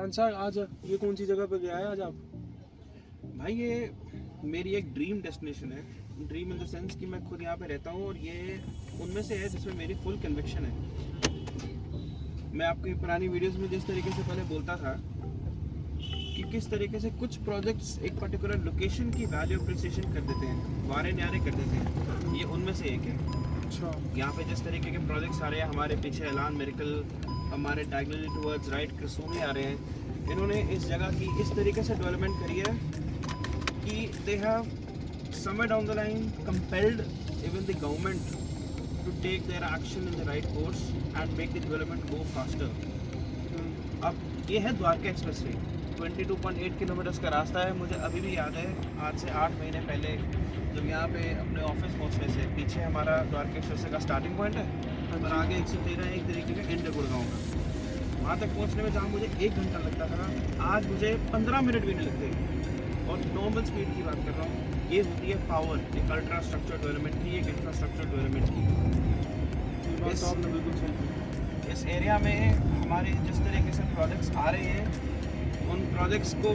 मानसा आज ये कौन सी जगह पे गया है आज आप? भाई ये मेरी एक ड्रीम डेस्टिनेशन है। ड्रीम इन द सेंस कि मैं खुद यहाँ पे रहता हूँ और ये उनमें से है जिसमें मेरी फुल कन्विक्शन है। मैं आपकी पुरानी वीडियोस में जिस तरीके से पहले बोलता था कि किस तरीके से कुछ प्रोजेक्ट्स एक पर्टिकुलर लोकेशन की वैल्यू अप्रिसिएशन कर देते हैं, वारे न्यारे कर देते हैं, ये उनमें से एक है। अच्छा। यहाँ पे जिस तरीके के प्रोजेक्ट्स आ रहे हैं, हमारे पीछे एलान मेरिकल, हमारे डायगनली टुवर्ड्स राइट कसूमी आ रहे हैं, इन्होंने इस जगह की इस तरीके से डेवलपमेंट करी है कि they have somewhere down the line compelled even the government to take their action in the right course and make the development go faster. अब ये है द्वारका एक्सप्रेस वे, 22.8 किलोमीटर्स का रास्ता है। मुझे अभी भी याद है आज से 8 महीने पहले जब यहाँ पे अपने ऑफिस पहुँचने से पीछे हमारा द्वारका एक्सप्रेस वे का स्टार्टिंग पॉइंट है और आगे 113 एक तरीके का एंड है गुड़गांव का। वहाँ तक पहुँचने में जहाँ मुझे 1 घंटा लगता था, आज मुझे 15 मिनट भी नहीं लगते। और नॉर्मल स्पीड की बात कर रहा हूँ। ये होती है पावर, एक अल्ट्रा स्ट्रक्चर डेवलपमेंट की, एक इंफ्रास्ट्रक्चर डेवलपमेंट की। आपने बिल्कुल सही की। इस एरिया में हमारे जिस तरीके से प्रोजेक्ट्स आ रहे हैं, उन प्रोजेक्ट्स को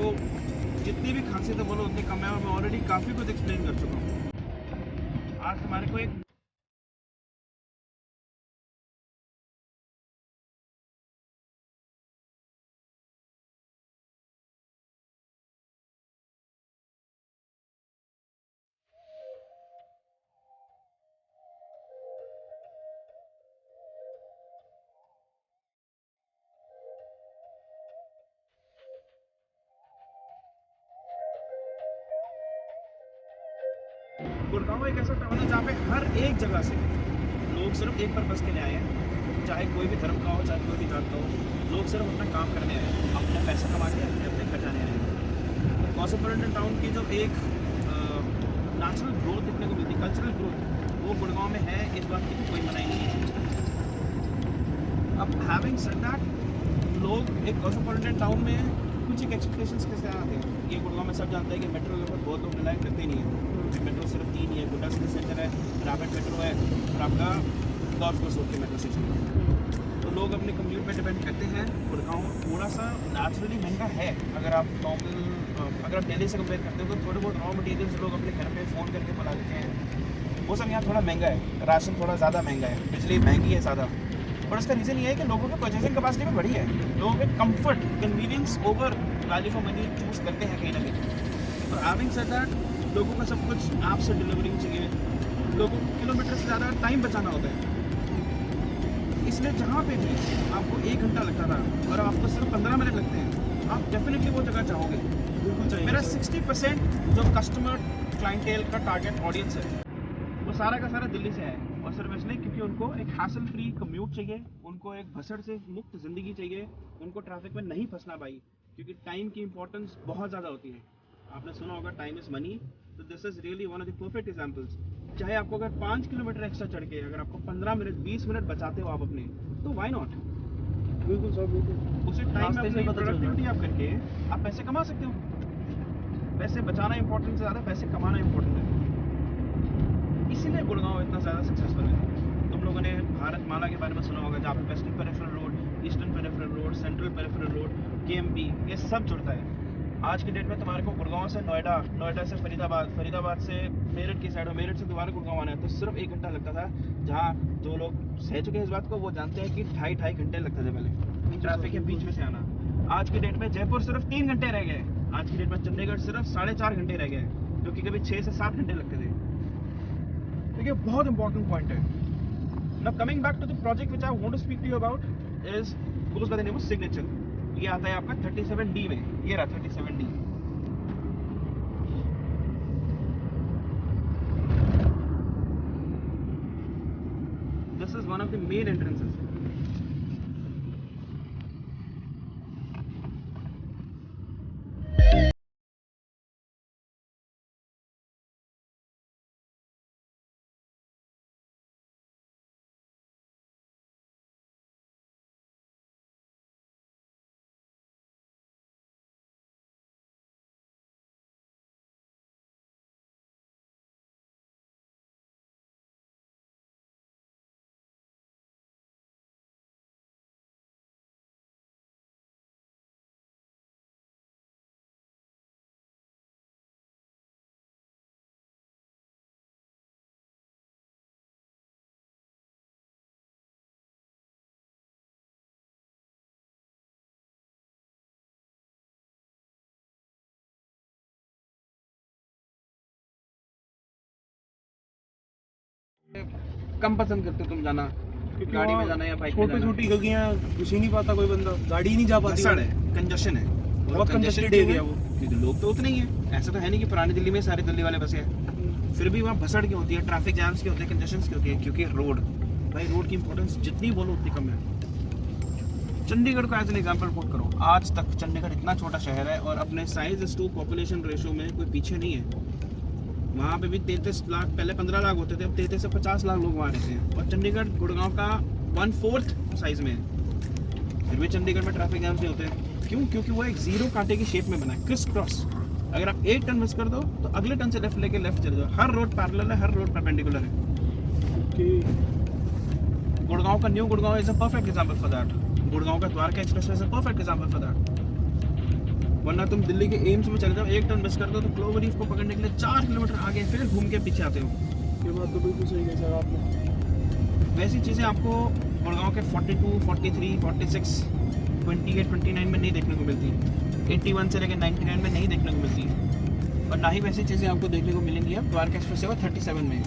जितनी भी खासियतें बोलो उतनी कम है और मैं ऑलरेडी काफ़ी कुछ एक्सप्लेन कर चुका हूँ। आज हमारे को एक गुड़गांव एक ऐसा टाउन है जहाँ पे हर एक जगह से लोग सिर्फ एक पर्पज़ के लिए आए हैं, चाहे कोई भी धर्म का हो, चाहे कोई भी जात का हो। लोग सिर्फ अपना काम करने आए हैं, अपने पैसा कमा के अपने घर जाने आए हैं। कॉस्मोपॉलिटन टाउन की जो एक नेचुरल ग्रोथ देखने को मिलती है, कल्चरल ग्रोथ, वो गुड़गांव में है। इस बात की कोई मनाही नहीं है। अब हैविंग सेड दैट, लोग एक कॉस्मोपॉलिटन टाउन में कुछ एक एक्सपेक्टेशंस के साथ आते हैं। ये गुड़गांव में सब जानते हैं कि मेट्रो के ऊपर बहुत लोग रिलाई करते नहीं हैं। मेट्रो सिर्फ 3 ही है, गुड्डा सिटी सेंटर है, रैपिड मेट्रो है और आपका गॉल्फ कोर्स रोड के मेट्रो स्टेशन है। तो लोग अपने कम्यूट पे डिपेंड करते हैं। गुड़गांव थोड़ा सा नेचुरली महंगा है। अगर आप अगर आप दिल्ली से कंपेयर करते हो तो थोड़े बहुत रॉ मटेरियल्स लोग अपने घर पे फ़ोन करके बुला लेते हैं, वो सब यहाँ थोड़ा महंगा है। राशन थोड़ा ज़्यादा महंगा है, बिजली महंगी है ज़्यादा। और इसका रीज़न ये है कि लोगों की परचेसिंग कैपेसिटी भी बढ़ी है। लोगों के comfort, convenience over value for money choose करते हैं कहीं ना कहीं। और हैविंग सेड दैट, लोगों को सब कुछ ऐप से डिलीवरिंग चाहिए, लोगों को किलोमीटर से ज़्यादा टाइम बचाना होता है। इसलिए जहाँ पे भी आपको 1 घंटा लगता था और आपको सिर्फ 15 मिनट लगते हैं, आप डेफिनेटली वो जगह चाहोगे। बिल्कुल चाहिए। मेरा 60% जो कस्टमर क्लाइंटेल का टारगेट ऑडियंस है, वो सारा का सारा दिल्ली से है। और सिर्फ इसलिए क्योंकि उनको एक हैसल फ्री कम्यूट चाहिए, उनको एक भसड़ से मुक्त ज़िंदगी चाहिए, उनको ट्रैफिक में नहीं फंसना भाई। क्योंकि टाइम की इंपॉर्टेंस बहुत ज़्यादा होती है। आपने सुना होगा टाइम इज़ मनी, तो this is really one of the perfect examples. चाहे आपको अगर 5 किलोमीटर एक्स्ट्रा चढ़ के अगर आपको 15 मिनट 20 मिनट बचाते हो आप अपने, तो वाई नॉट। बिल्कुल सर, बिल्कुल। उसी टाइम में अपनी प्रोडक्टिविटी आप करके आप पैसे कमा सकते हो। पैसे बचाना इंपॉर्टेंट से ज़्यादा पैसे कमाना इंपॉर्टेंट है। इसीलिए गुड़गांव इतना ज़्यादा सक्सेसफुल है। तुम लोगों ने भारत माला के बारे में सुना होगा, जहाँ पे western peripheral road, eastern peripheral road, central peripheral road, KMP, ये सब जुड़ता है। आज की डेट में तुम्हारे को गुड़गांव से नोएडा, नोएडा से फरीदाबाद, फरीदाबाद से मेरठ की साइड, और मेरठ से दोबारा गुड़गांव आना है तो सिर्फ 1 घंटा लगता था। जहाँ जो लोग सह चुके हैं इस बात को, वो जानते हैं कि 2.5 घंटे लगते थे पहले ट्रैफिक के बीच में से आना। आज की डेट में जयपुर सिर्फ 3 घंटे रह गए। आज की डेट में चंडीगढ़ सिर्फ 4.5 घंटे रह गए, जो कि कभी 6 से 7 घंटे लगते थे। तो ये बहुत इंपॉर्टेंट पॉइंट है। Now coming back to the project which I want to speak to you about is goes by the name of signature. ये आता है आपका 37D में, ये रहा 37D। This is one of the main entrances. कम पसंद करते हो तुम जाना क्योंकि गाड़ी में वहाँ जाना या बाइक में छोटी जाना? छोटी गलियाँ घुस ही नहीं पाता कोई बंदा, गाड़ी ही नहीं जा पाती। भसड़ है, कंजशन है। बहुत congestion congested क्यों area है? वो। क्योंकि लोग तो उतने ही हैं। ऐसा तो है नहीं कि पुरानी दिल्ली में सारी दिल्ली वाले बसे हैं। फिर भी वहाँ भसड़ क्यों होती है, ट्रैफिक जैम्स क्यों होते हैं, कंजेशंस क्यों होती है? क्योंकि रोड, भाई रोड की इंपॉर्टेंस जितनी बोलो उतनी कम है। चंडीगढ़ को एज एन एग्जाम्पल कोट करो, आज तक चंडीगढ़ इतना छोटा शहर है और अपने साइज टू पॉपुलेशन रेशियो में कोई पीछे नहीं है। वहाँ पे भी 33 लाख, पहले 15 लाख होते थे, अब 33 से 50 लाख लोग वहाँ रहते हैं और चंडीगढ़ गुड़गांव का 1/4 साइज में है। फिर भी चंडीगढ़ में ट्रैफिक जैम्स नहीं होते। क्यों? क्योंकि वो एक जीरो कांटे की शेप में बना है, क्रिस क्रॉस। अगर आप एक टर्न मिस कर दो तो अगले टर्न से लेफ्ट लेके लेफ्ट चले जाओ। हर रोड पैरेलल है, हर रोड परपेंडिकुलर है। गुड़गांव का new Gurgaon is a perfect example for that. Gurgaon का Dwarka expressway is a perfect example for that. वरना तुम दिल्ली के एम्स में चले जाओ, एक टर्न मिस कर दो तो क्लोवर रीफ को पकड़ने के लिए 4 किलोमीटर आगे फिर घूम के पीछे आते हो। ये बात तो बिल्कुल सही है सर आपने। वैसी चीज़ें आपको गुड़गांव के 42, 43, 46, 28, 29 में नहीं देखने को मिलती, 81 से लेकर 99 में नहीं देखने को मिलती, और ना ही वैसी चीज़ें आपको देखने को मिलेंगी अब द्वारका एक्सप्रेस वे 37 में।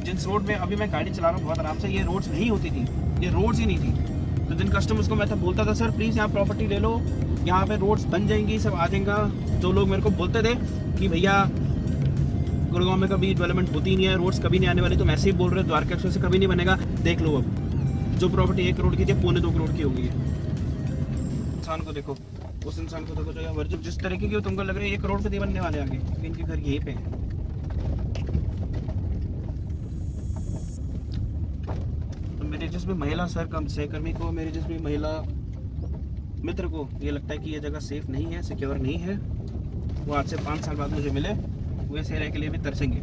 जिन रोड में अभी मैं गाड़ी चला रहा हूँ बहुत आराम से, ये रोड्स नहीं होती थी, ये रोड्स ही नहीं थी। तो जिन कस्टमर्स को मैं तो बोलता था सर प्लीज़ यहाँ प्रॉपर्टी ले लो, यहाँ पे रोड्स बन जाएंगी, सब आ जाएगा। जो लोग मेरे को बोलते थे कि भैया गुड़गांव में कभी डेवलपमेंट होती नहीं है, रोड्स कभी नहीं आने वाली, तो मैं ऐसे ही बोल रहे हो द्वारका एक्सप्रेस से कभी नहीं बनेगा। देख लो अब जो प्रॉपर्टी 1 करोड़ की थी 2.25 करोड़ की हो गई है। इंसान को देखो, उस इंसान को देखो जो जिस तरीके की तुमको लग रही है 1 करोड़पति बनने वाले आगे, इनके घर यहीं पे है। तो मेरे जिस भी महिला सहकर्मी को, मेरी जिस भी महिला मित्र को ये लगता है कि ये जगह सेफ नहीं है, सिक्योर नहीं है, वो आज से 5 साल बाद मुझे मिले, वो इस एरिया के लिए भी तरसेंगे।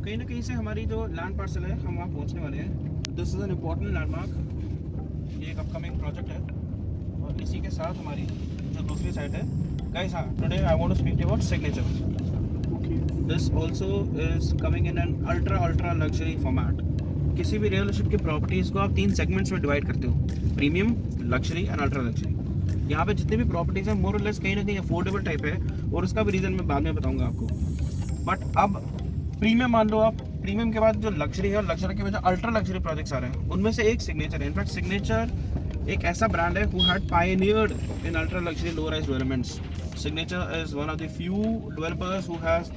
कहीं ना कहीं से हमारी जो लैंड पार्सल है हम वहाँ पहुँचने वाले हैं। This is an important landmark, ये एक अपकमिंग प्रोजेक्ट है और इसी के साथ हमारी जो दूसरी साइड है गाइस। हाँ, today I want to speak about signature. This also is coming in an ultra luxury format. किसी भी रियल एस्टेट की प्रॉपर्टीज़ को आप 3 सेगमेंट्स में डिवाइड करते हो, premium, luxury and ultra luxury. यहाँ पे जितने भी प्रॉपर्टीज़ हैं मोर और लेस कहीं ना कहीं अफोर्डेबल टाइप है, और उसका भी रीज़न मैं बाद में बताऊँगा आपको। बट अब प्रीमियम मान लो आप, प्रीमियम के बाद जो लग्जरी है और लग्जरी के बाद जो अल्ट्रा लग्जरी प्रोजेक्ट्स आ रहे हैं, उनमें से एक सिग्नेचर है। इनफैक्ट सिग्नेचर एक ऐसा ब्रांड है who had pioneered in ultra luxury low rise developments. Signature is one of the few developers who has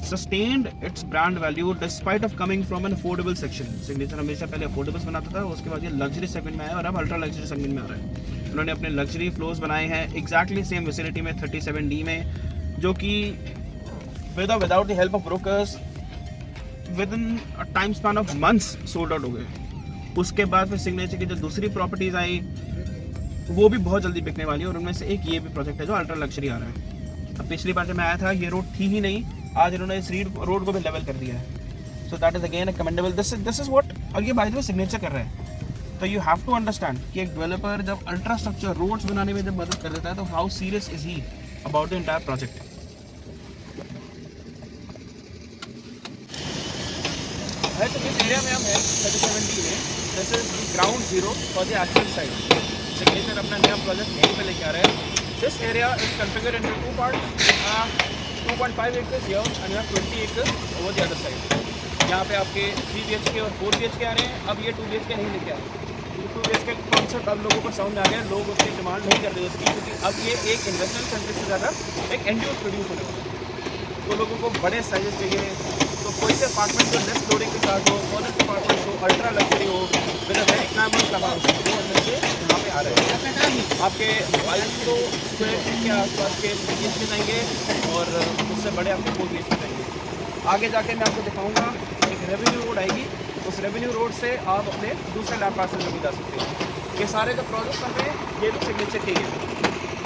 sustained it's brand value despite of coming from an affordable section. Signature हमेशा पहले अफोर्डेबल्स बनाता था, उसके बाद ये luxury segment में आया और अब अल्ट्रा लग्जरी सेगमेंट में आ रहा है। उन्होंने अपने लग्जरी फ्लोर्स बनाए हैं एग्जैक्टली सेम विसिनिटी में 37D में, जो कि without the help of brokers with in time span of months sold out हो गए। उसके बाद फिर सिग्नेचर की जो दूसरी प्रॉपर्टीज आई वो भी बहुत जल्दी बिकने वाली है, और उनमें से एक ये भी प्रोजेक्ट है जो अल्ट्रा लग्जरी आ रहा है। अब पिछली बार जब मैं आया था ये रोड थी ही नहीं, आज इन्होंने इस रोड को भी लेवल कर दिया है। So that is again a commendable. This is what, और ये बाय द वे सिग्नेचर कर रहा है। तो यू हैव टू अंडरस्टैंड कि एक डेवलपर जब अल्ट्रा स्ट्रक्चर रोड्स बनाने में जब मदद कर देता है तो how serious is he about the entire project. है तो इस एरिया में हम हैं 37D में, this is ground zero for the actual side. Signature अपना नया प्रोजेक्ट यहीं पे लेके आ रहे हैं। This area is configured into 2 parts, 2.5 acres here and 20 acres over the other side। यहाँ पे आपके 3 BHK और 4 BHK आ रहे हैं। अब ये 2 BHK नहीं लेके आ रहे, 2 BHK कॉन्सेप्ट अब लोगों को समझ आ गया, लोग उसकी डिमांड नहीं कर रहे उसकी, क्योंकि अब ये एक इन्वेस्टमेंट सेंटर से ज़्यादा एक एंड यूज प्रोड्यूस होने वाला है। तो लोगों को बड़े साइजेस चाहिए, तो कोई से अपार्टमेंट जो लेस लोडिंग के साथ हो, ऑनेस्ट अपार्टमेंट हो, अल्ट्रा लग्जरी हो, विद अ वेरी स्नैबल अमाउंट, वो अंदर से यहाँ पे आ रहे हैं। आपके 2200 स्क्वायर फीट के आसपास के 3 BHK आएंगे और उससे बड़े आपके 4 BHK आएंगे। आगे जाके मैं आपको दिखाऊंगा एक रेवेन्यू रोड आएगी, उस रेवेन्यू रोड से आप अपने दूसरे लैंड पार्सल में भी जा सकते हैं। ये सारे जो प्रोजेक्ट कर रहे हैं ये भी सिग्नेचर के हैं,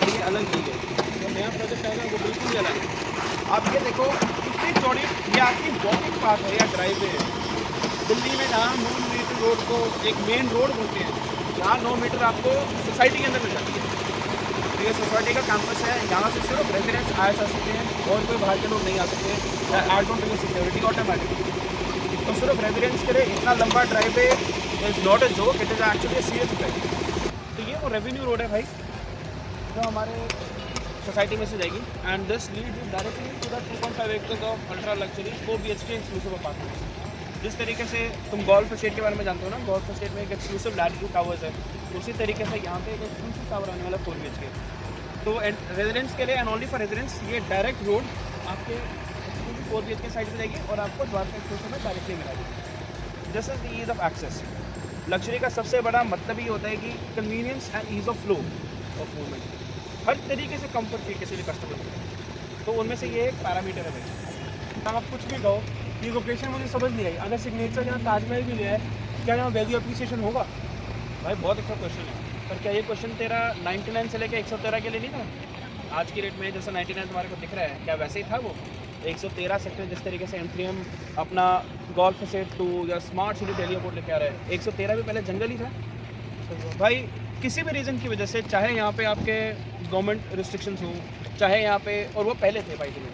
ये अलग चीज़ है। जो नया प्रोजेक्ट आएगा वो बिल्कुल ही अलग है। आप ये देखो कितनी चौड़ी ये आपकी वॉकिंग पाथ है या ड्राइव वे है। दिल्ली में जहाँ 9 मीटर रोड को एक मेन रोड बोलते हैं, यहाँ 9 मीटर आपको सोसाइटी के अंदर मिल जाती है। तो ये सोसाइटी का कैंपस है, यहाँ से सिर्फ रेजिडेंट्स आ जा सकते हैं और कोई बाहर के लोग नहीं आ सकते। Add on to the security automatic, तो सिर्फ रेजिडेंट्स के लिए इतना लंबा driveway is not a joke, it is actually serious effect. तो ये वो रेवेन्यू रोड है भाई, जो हमारे सोसाइटी में से जाएगी and this leads directly to the 2.5 acres of ultra luxury 4 BHK exclusive apartments. जिस तरीके से तुम गोल्फ एस्टेट के बारे में जानते हो ना, गोल्फ एस्टेट में एक एक्सक्लूसिव लैटिट्यूड टावर्स है, उसी तरीके से यहाँ पे एक एक्सक्लूसिव टावर आने वाला 4 BHK। तो रेजिडेंट्स के लिए एंड ओनली फॉर रेजिडेंट्स ये डायरेक्ट रोड आपके 4 BHK साइड से जाएगी और आपको द्वारका एक्सप्रेस में डायरेक्टली मिला देगी। This is the ease of access. Luxury का सबसे बड़ा मतलब ये होता है कि convenience and ease of flow of movement, हर तरीके से कंफर्ट चाहिए किसी भी कस्टमर को। तो उनमें से ये एक पैरामीटर है भाई। आप कुछ भी कहो, ये लोकेशन मुझे समझ नहीं आई। अगर सिग्नेचर यहाँ ताजमहल भी लिया है, क्या यहाँ वैल्यू अप्रिसिएशन होगा? भाई बहुत अच्छा क्वेश्चन है, पर क्या ये क्वेश्चन तेरा 99 से लेकर 113 के लिए नहीं था? आज की रेट में जैसा 99 तुम्हारे को दिख रहा है, क्या वैसे ही था वो? 113 सेक्टर जिस तरीके से एंट्रियम अपना गोल्फ एस्टेट 2 या स्मार्ट सिटी दिल्ली एयरपोर्ट लेके आ रहा है, 113 भी पहले जंगल ही था भाई। किसी भी रीज़न की वजह से, चाहे यहाँ पे आपके गवर्नमेंट रिस्ट्रिक्शंस हो, चाहे यहाँ पे, और वो पहले थे भाई में,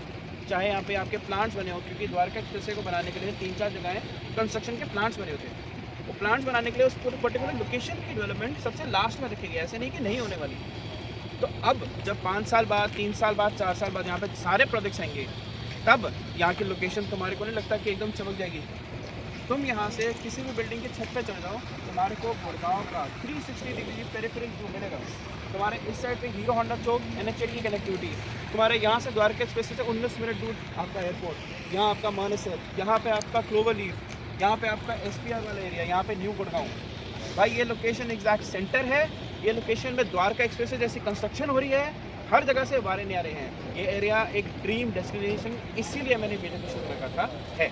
चाहे यहाँ पे आपके प्लांट्स बने हो, क्योंकि द्वारका एक्सप्रेस को बनाने के लिए 3-4 जगहें कंस्ट्रक्शन के प्लांट्स बने होते हैं। वो प्लांट्स बनाने के लिए उस पर्टिकुलर लोकेशन की डेवलपमेंट सबसे लास्ट में रखी गई, ऐसे नहीं कि नहीं होने वाली। तो अब जब 5 साल बाद, 3 साल बाद, 4 साल बाद यहाँ पे सारे प्रोजेक्ट्स आएंगे, तब यहाँ की लोकेशन तुम्हारे को नहीं लगता कि एकदम चमक जाएगी? तुम यहाँ से किसी भी बिल्डिंग की छत पे चढ़ जाओ, तुम्हारे को गुड़गांव का 360 डिग्री पेरिफेरल व्यू मिलेगा। तुम्हारे इस साइड पे हीरो होंडा चौक, NH की कनेक्टिविटी, तुम्हारे यहाँ से द्वारका एक्सप्रेस से 19 मिनट दूर आपका एयरपोर्ट, यहाँ आपका मानेसर, यहाँ पे आपका क्लोवर लीफ, यहाँ पे आपका SPR वाला एरिया, यहाँ पे न्यू गुड़गांव। भाई ये लोकेशन एग्जैक्ट सेंटर है। ये लोकेशन में द्वारका एक्सप्रेस जैसी कंस्ट्रक्शन हो रही है, हर जगह से वारे नहीं आ रहे हैं। ये एरिया एक ड्रीम डेस्टिनेशन, इसीलिए मैंने वीडियो को शुरू रखा था है।